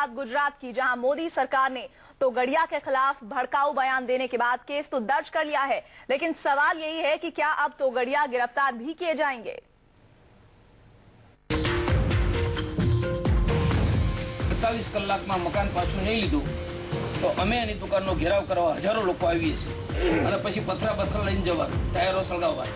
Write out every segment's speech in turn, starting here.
बात गुजरात की, जहां मोदी सरकार ने तोगड़िया के खिलाफ भड़काऊ बयान देने के बाद केस तो दर्ज कर लिया है, लेकिन सवाल यही है कि क्या अब तोगड़िया गिरफ्तार भी किए जाएंगे। 48 કલાકમાં મકાન પાછું નહીં લીધું તો અમે એની દુકાનનો ઘેરાવ કરવા હજારો લોકો આવીએ છીએ અને પછી પથરા લઈને જવાનું, ટાયરો સળગાવવા।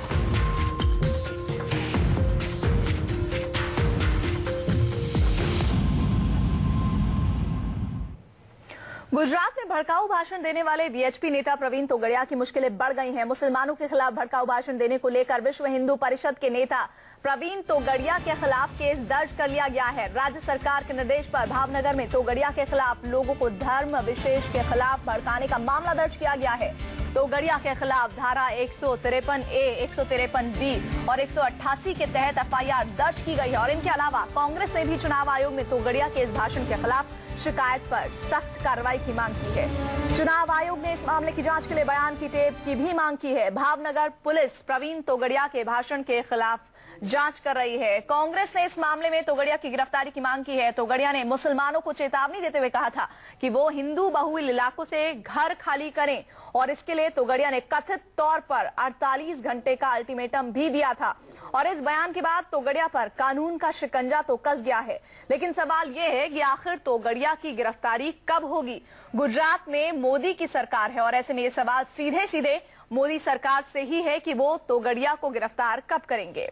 गुजरात में भड़काऊ भाषण देने वाले वीएचपी नेता प्रवीण तोगड़िया की मुश्किलें बढ़ गई हैं। मुसलमानों के खिलाफ भड़काऊ भाषण देने को लेकर विश्व हिंदू परिषद के नेता प्रवीण तोगड़िया के खिलाफ केस दर्ज कर लिया गया है। राज्य सरकार के निर्देश पर भावनगर में तोगड़िया के खिलाफ लोगों को धर्म विशेष के खिलाफ भड़काने का मामला दर्ज किया गया है। तोगड़िया के खिलाफ धारा 153A, 153B और 188 के तहत एफआईआर दर्ज की गई है। और इनके अलावा कांग्रेस ने भी चुनाव आयोग में तोगड़िया के इस भाषण के खिलाफ शिकायत पर सख्त कार्रवाई की मांग की है। चुनाव आयोग ने इस मामले की जांच के लिए बयान की टेप की भी मांग की है। भावनगर पुलिस प्रवीण तोगड़िया के भाषण के खिलाफ जांच कर रही है। कांग्रेस ने इस मामले में तोगड़िया की गिरफ्तारी की मांग की है। तोगड़िया ने मुसलमानों को चेतावनी देते हुए कहा था कि वो हिंदू बहुल इलाकों से घर खाली करें और इसके लिए तोगड़िया ने कथित तौर पर 48 घंटे का अल्टीमेटम भी दिया था। और इस बयान के बाद तोगड़िया पर कानून का शिकंजा तो कस गया है, लेकिन सवाल ये है कि आखिर तोगड़िया की गिरफ्तारी कब होगी। गुजरात में मोदी की सरकार है और ऐसे में ये सवाल सीधे सीधे मोदी सरकार से ही है कि वो तोगड़िया को गिरफ्तार कब करेंगे।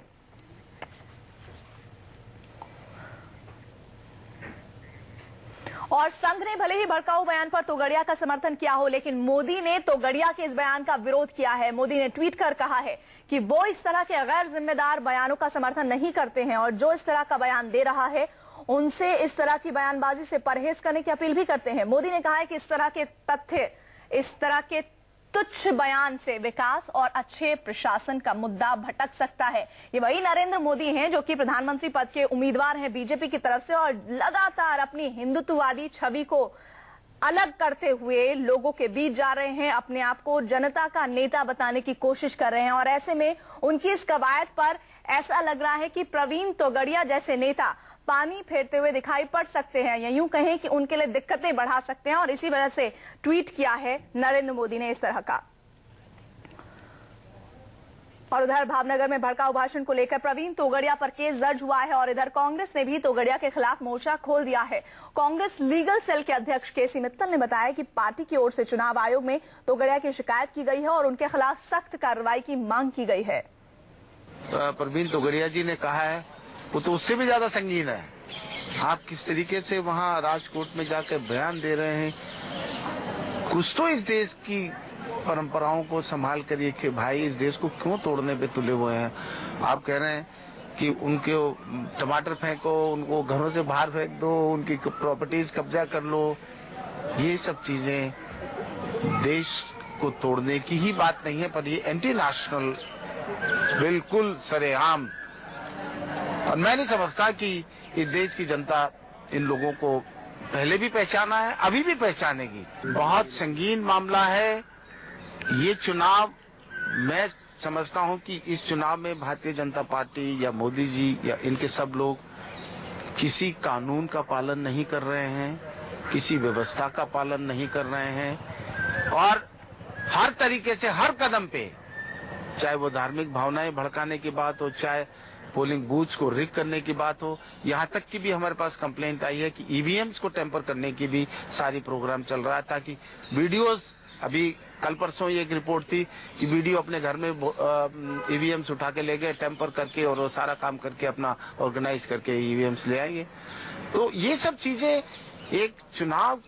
और संघ ने भले ही भड़काऊ बयान पर तोगड़िया का समर्थन किया हो, लेकिन मोदी ने तोगड़िया के इस बयान का विरोध किया है। मोदी ने ट्वीट कर कहा है कि वो इस तरह के गैर जिम्मेदार बयानों का समर्थन नहीं करते हैं और जो इस तरह का बयान दे रहा है उनसे इस तरह की बयानबाजी से परहेज करने की अपील भी करते हैं। मोदी ने कहा है कि इस तरह के तथ्य, इस तरह के तुच्छ बयान से विकास और अच्छे प्रशासन का मुद्दा भटक सकता है। ये वही नरेंद्र मोदी हैं जो कि प्रधानमंत्री पद के उम्मीदवार हैं बीजेपी की तरफ से और लगातार अपनी हिंदुत्ववादी छवि को अलग करते हुए लोगों के बीच जा रहे हैं, अपने आप को जनता का नेता बताने की कोशिश कर रहे हैं। और ऐसे में उनकी इस कवायद पर ऐसा लग रहा है कि प्रवीण तोगड़िया जैसे नेता पानी फेरते हुए दिखाई पड़ सकते हैं या यूं कहें कि उनके लिए दिक्कतें बढ़ा सकते हैं। और इसी वजह से ट्वीट किया है नरेंद्र मोदी ने इस तरह का। और उधर भावनगर में भड़काऊ भाषण को लेकर प्रवीण तोगड़िया पर केस दर्ज हुआ है और इधर कांग्रेस ने भी तोगड़िया के खिलाफ मोर्चा खोल दिया है। कांग्रेस लीगल सेल के अध्यक्ष केसी मित्तल ने बताया कि पार्टी की ओर से चुनाव आयोग में तोगड़िया की शिकायत की गई है और उनके खिलाफ सख्त कार्रवाई की मांग की गई है। प्रवीण तोगड़िया जी ने कहा है वो तो उससे भी ज्यादा संगीन है। आप किस तरीके से वहाँ राजकोट में जाकर बयान दे रहे हैं, कुछ तो इस देश की परंपराओं को संभाल कर ये कि भाई इस देश को क्यों तोड़ने पे तुले हुए हैं। आप कह रहे हैं कि उनके टमाटर फेंको, उनको घरों से बाहर फेंक दो, उनकी प्रॉपर्टीज कब्जा कर लो। ये सब चीजें देश को तोड़ने की ही बात नहीं है, पर ये एंटी नेशनल बिल्कुल सरेआम। और मैं नहीं समझता कि इस देश की जनता इन लोगों को पहले भी पहचाना है, अभी भी पहचानेगी। बहुत संगीन मामला है ये चुनाव। मैं समझता हूं कि इस चुनाव में भारतीय जनता पार्टी या मोदी जी या इनके सब लोग किसी कानून का पालन नहीं कर रहे हैं, किसी व्यवस्था का पालन नहीं कर रहे हैं और हर तरीके से हर कदम पे, चाहे वो धार्मिक भावनाएं भड़काने की बात हो, चाहे पोलिंग बूथ्स को रिग करने की बात हो, यहाँ तक की भी हमारे पास कंप्लेंट आई है कि ईवीएम्स को टेम्पर करने की भी सारी प्रोग्राम चल रहा है, ताकि वीडियोस, अभी कल परसों ये एक रिपोर्ट थी कि वीडियो अपने घर में ईवीएम्स उठा के ले गए, टेम्पर करके और वो सारा काम करके अपना ऑर्गेनाइज करके ईवीएम्स ले आएंगे। तो ये सब चीजें एक चुनाव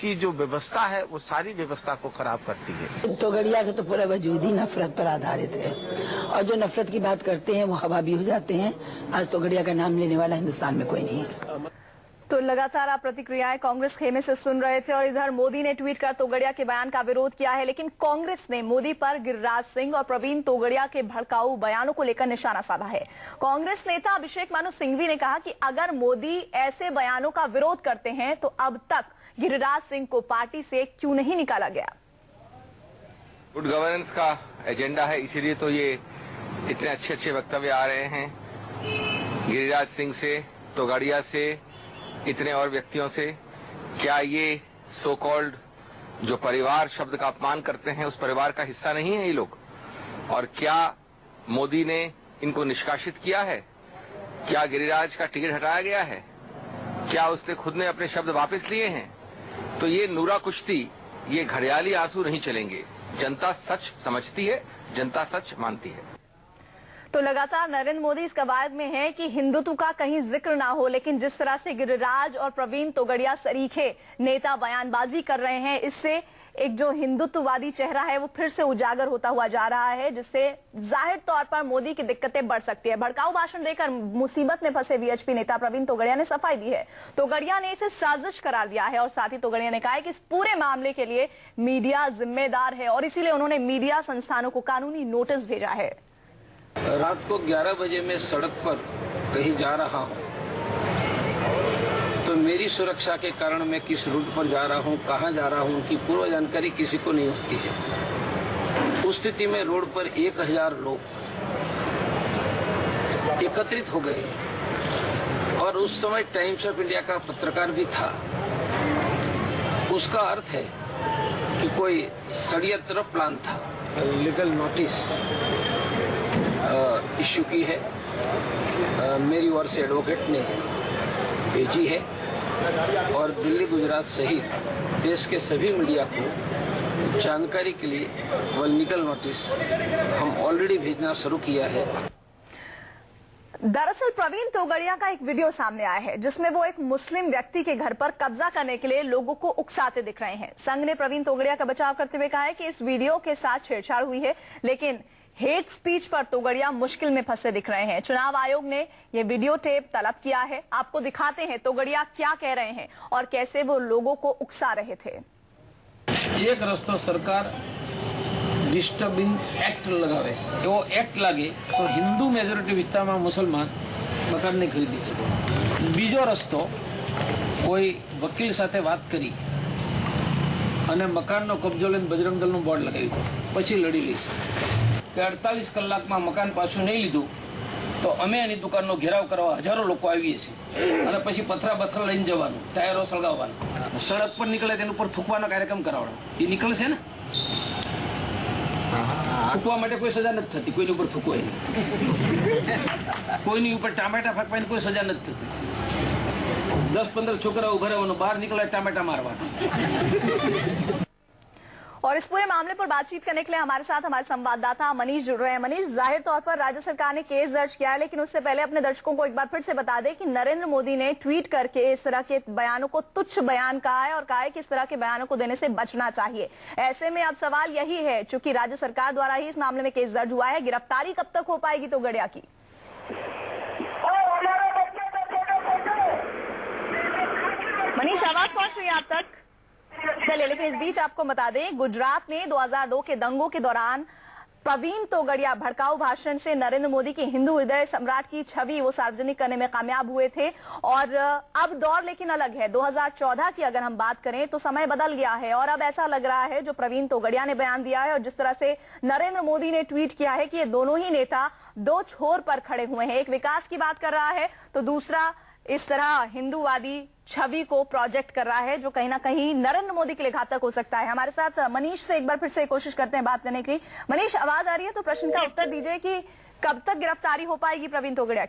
की जो व्यवस्था है वो सारी व्यवस्था को खराब करती है। तोगड़िया का तो पूरा वजूद ही नफरत पर आधारित है और जो नफरत की बात करते हैं वो हवा भी हो जाते हैं। आज तोगड़िया का नाम लेने वाला हिंदुस्तान में कोई नहीं है। तो लगातार आप प्रतिक्रियाएं कांग्रेस खेमे से सुन रहे थे और इधर मोदी ने ट्वीट कर तोगड़िया के बयान का विरोध किया है, लेकिन कांग्रेस ने मोदी पर गिरिराज सिंह और प्रवीण तोगड़िया के भड़काऊ बयानों को लेकर निशाना साधा है। कांग्रेस नेता अभिषेक मानु सिंघवी ने कहा कि अगर मोदी ऐसे बयानों का विरोध करते हैं तो अब तक गिरिराज सिंह को पार्टी से क्यों नहीं निकाला गया। गुड गवर्नेंस का एजेंडा है, इसीलिए तो ये इतने अच्छे अच्छे वक्तव्य आ रहे हैं गिरिराज सिंह से, तोगड़िया से, इतने और व्यक्तियों से क्या ये सो कॉल्ड जो परिवार शब्द का अपमान करते हैं उस परिवार का हिस्सा नहीं है ये लोग? और क्या मोदी ने इनको निष्कासित किया है? क्या गिरिराज का टिकट हटाया गया है? क्या उसने खुद ने अपने शब्द वापस लिए हैं? तो ये नूरा कुश्ती, ये घड़ियाली आंसू नहीं चलेंगे। जनता सच समझती है, जनता सच मानती है। तो लगातार नरेंद्र मोदी इस कवायद में है कि हिंदुत्व का कहीं जिक्र ना हो, लेकिन जिस तरह से गिरिराज और प्रवीण तोगड़िया सरीखे नेता बयानबाजी कर रहे हैं, इससे एक जो हिंदुत्ववादी चेहरा है वो फिर से उजागर होता हुआ जा रहा है, जिससे जाहिर तौर पर मोदी की दिक्कतें बढ़ सकती है। भड़काऊ भाषण देकर मुसीबत में फंसे वीएचपी नेता प्रवीण तोगड़िया ने सफाई दी है। तोगड़िया ने इसे साजिश करार दिया है और साथ ही तोगड़िया ने कहा है कि इस पूरे मामले के लिए मीडिया जिम्मेदार है और इसीलिए उन्होंने मीडिया संस्थानों को कानूनी नोटिस भेजा है। रात को 11 बजे मैं सड़क पर कहीं जा रहा हूं, तो मेरी सुरक्षा के कारण मैं किस रूट पर जा रहा हूं, कहां जा रहा हूं, उनकी पूर्व जानकारी किसी को नहीं होती है। उस स्थिति में रोड पर 1000 लोग एकत्रित हो गए और उस समय टाइम्स ऑफ इंडिया का पत्रकार भी था। उसका अर्थ है कि कोई षड्यंत्र प्लान था। लीगल नोटिस इश्यू की है, मेरी ओर से एडवोकेट ने भेजी है और दिल्ली गुजरात सहित देश के सभी मीडिया को जानकारी के लिए वो लीगल नोटिस हम ऑलरेडी भेजना शुरू किया है। दरअसल प्रवीण तोगड़िया का एक वीडियो सामने आया है जिसमें वो एक मुस्लिम व्यक्ति के घर पर कब्जा करने के लिए लोगों को उकसाते दिख रहे हैं। संघ ने प्रवीण तोगड़िया का बचाव करते हुए कहा है कि इस वीडियो के साथ छेड़छाड़ हुई है, लेकिन हेट स्पीच पर तोगड़िया मुश्किल में फंसे दिख रहे हैं। चुनाव आयोग ने यह वीडियो टेप तलब किया है। आपको दिखाते हैं तोगड़िया क्या कह रहे हैं और कैसे वो लोगों को उकसा रहे थे। एक रस्तो सरकार डिस्टर्बिंग एक्ट लगावे, एवो एक्ट लागे तो हिंदू मेजोरिटी विस्तार में मुसलमान मकान नहीं खरीदी सके। बीजो रस्तो कोई वकील साथे बात करी અને મકાનનો કબજો લઈને બજરંગ દળનું બોર્ડ લગાવ્યું, પછી લડી લઈશ કે 48 કલાકમાં મકાન પાછું નહીં લીધું તો અમે એની દુકાનનો ઘેરાવ કરવા હજારો લોકો આવીએ છીએ અને પછી પથરા બથરા લઈને જવાનું, ટાયરો સળગાવવાનું, સડક પર નીકળે તેના ઉપર થૂકવાનો કાર્યક્રમ કરાવવાનો। એ નીકળશે ને? થૂકવા માટે કોઈ સજા નથી થતી, કોઈની ઉપર થૂકવાય નહીં, કોઈની ઉપર ટામેટા ફેંકવાની કોઈ સજા નથી થતી। 10-15 छोकरा उभा रहवानो, बाहर निकला टमाटा मारवाना। और इस पूरे मामले पर बातचीत करने के लिए हमारे साथ हमारे संवाददाता मनीष जुड़ रहे हैं। मनीष, जाहिर तौर पर राज्य सरकार ने केस दर्ज किया है, लेकिन उससे पहले अपने दर्शकों को एक बार फिर से बता दें कि नरेंद्र मोदी ने ट्वीट करके इस तरह के बयानों को तुच्छ बयान कहा है और कहा है कि इस तरह के बयानों को देने से बचना चाहिए। ऐसे में अब सवाल यही है, चूंकि राज्य सरकार द्वारा ही इस मामले में केस दर्ज हुआ है, गिरफ्तारी कब तक हो पाएगी तोगड़िया की? मनीष, आवाज पहुंच रही है आप तक? चलिए, लेकिन इस बीच आपको बता दें, गुजरात में 2002 के दंगों के दौरान प्रवीण तोगड़िया भड़काऊ भाषण से नरेंद्र मोदी के हिंदू हृदय सम्राट की छवि वो सार्वजनिक करने में कामयाब हुए थे। और अब दौर लेकिन अलग है। 2014 की अगर हम बात करें तो समय बदल गया है और अब ऐसा लग रहा है जो प्रवीण तोगड़िया ने बयान दिया है और जिस तरह से नरेंद्र मोदी ने ट्वीट किया है कि ये दोनों ही नेता दो छोर पर खड़े हुए हैं। एक विकास की बात कर रहा है तो दूसरा इस तरह हिंदूवादी छवि को प्रोजेक्ट कर रहा है, जो कहीं ना कहीं नरेंद्र मोदी के लिए घातक हो सकता है। हमारे साथ मनीष से एक बार फिर से कोशिश करते हैं बात करने की। मनीष, आवाज आ रही है तो प्रश्न का उत्तर दीजिए कि कब तक गिरफ्तारी हो पाएगी प्रवीण तोगड़िया?